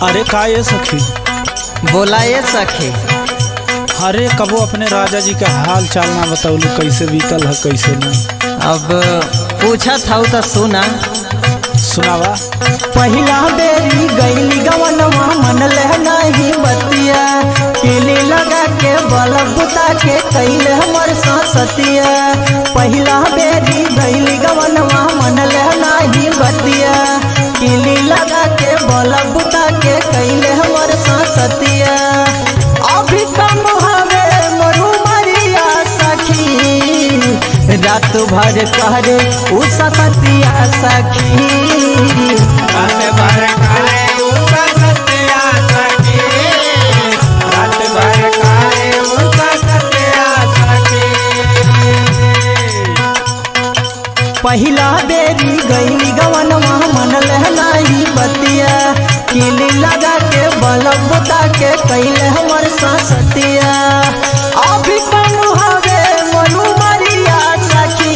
अरे का ये सखी? बोला ये सखी। अरे कबो अपने राजा जी का हाल चाल ना बताऊली, कैसे बीतल है कैसे ना। अब पूछा था तो सुना। सुनावा। पहिला बेरी गईली गवनवा मन ले नहीं बतिया, किली लगा के बल्ब बुता के कैले हमर सतिया। पहिला बेरी गईली गवनवा मन ले नहीं बतिया, किली लगा के बल्ब बुता के कैले हमर सतिया। अभी कम हवे मरु मरिया सखी, रात भर करे उ सतिया सखी। रात भर करे उ सतिया सखी, रात भर करे उ सतिया सखी। पहिला बेरी गईली गवनवा मन ले नहीं बतिया, किली लगा के बल्ब बुता के कैले हमर सतिया। अभी कम हवे मनु मरिया सखी,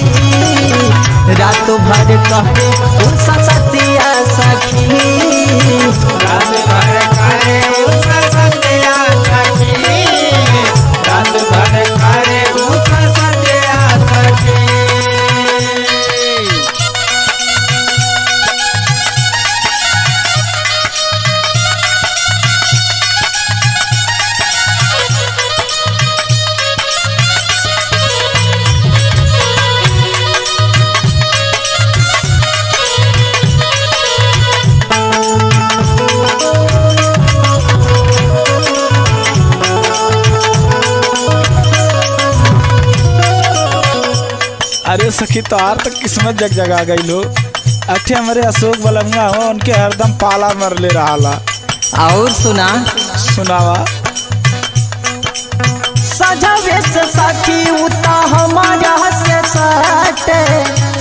रात भर कहे उ सतिया सखी। रात भर करे उ सतिया सखी, रात भर करे उ सतिया सखी। अरे सखी तोहार तक किस्मत जग जगा गई लो। अठे हमारे अशोक बलंगा हो, उनके हरदम पाला मर ले रहा। और सुना। सुनावा। सजवे से सखी उता हमारा से सटे,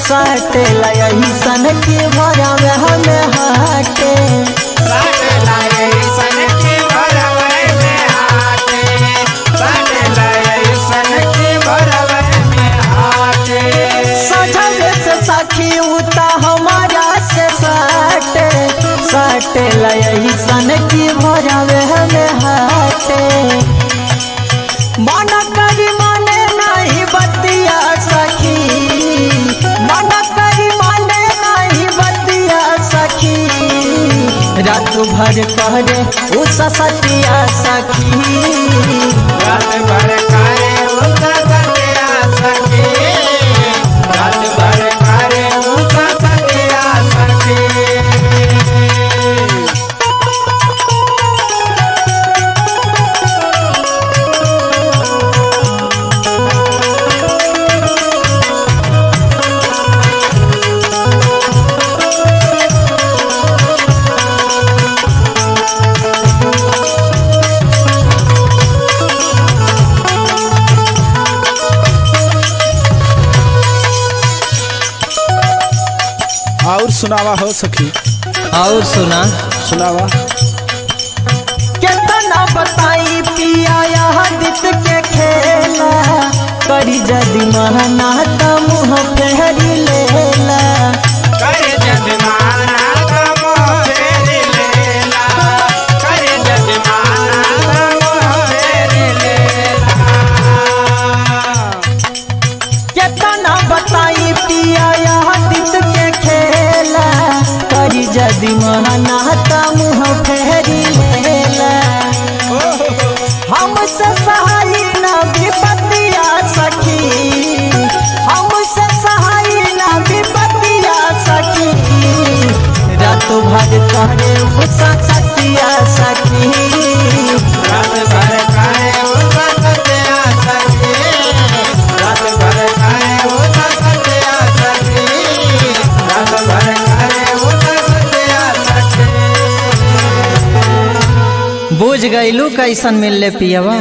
सटे लई सन की भरवे हमें हटे। सटे लई सन की भरवे में हाटे, सटे लई सन की भरवे में हाटे। सजवे से सखी उता हमारा से सटे, सटे लई सन की भरवे हमें हटे। मन करी माने नहीं बतिया सखी, मन करी माने नहीं बतिया सखी। रात भर करे उ सतिया सखी, रात भर करे उ सतिया सखी, रात भर करे उ सतिया सखी। और सुनावा हो सखी। और सुना। सुनावा। कितना बताई पिया यहाँ दित के खेला, करी जदि महना त मुँह फेरी लेला। करे जजमाना का मोह फेरी लेला, करे जजमाना का मोह फेरी लेला। कितना बताई पिया यहाँ दित के खेला, करी जदि महना त मुँह फेरी लेला। हमसे सहाय ना विपतिया सखी, हमसे सहाय ना विपतिया सखी। रात भर करे उ सतिया सखी, रात भर करे उ सतिया सखी, रात भर करे उ सतिया सखी, रात भर करे उ सतिया सखी। बुझ गईलू कैसन मिलले पियवा।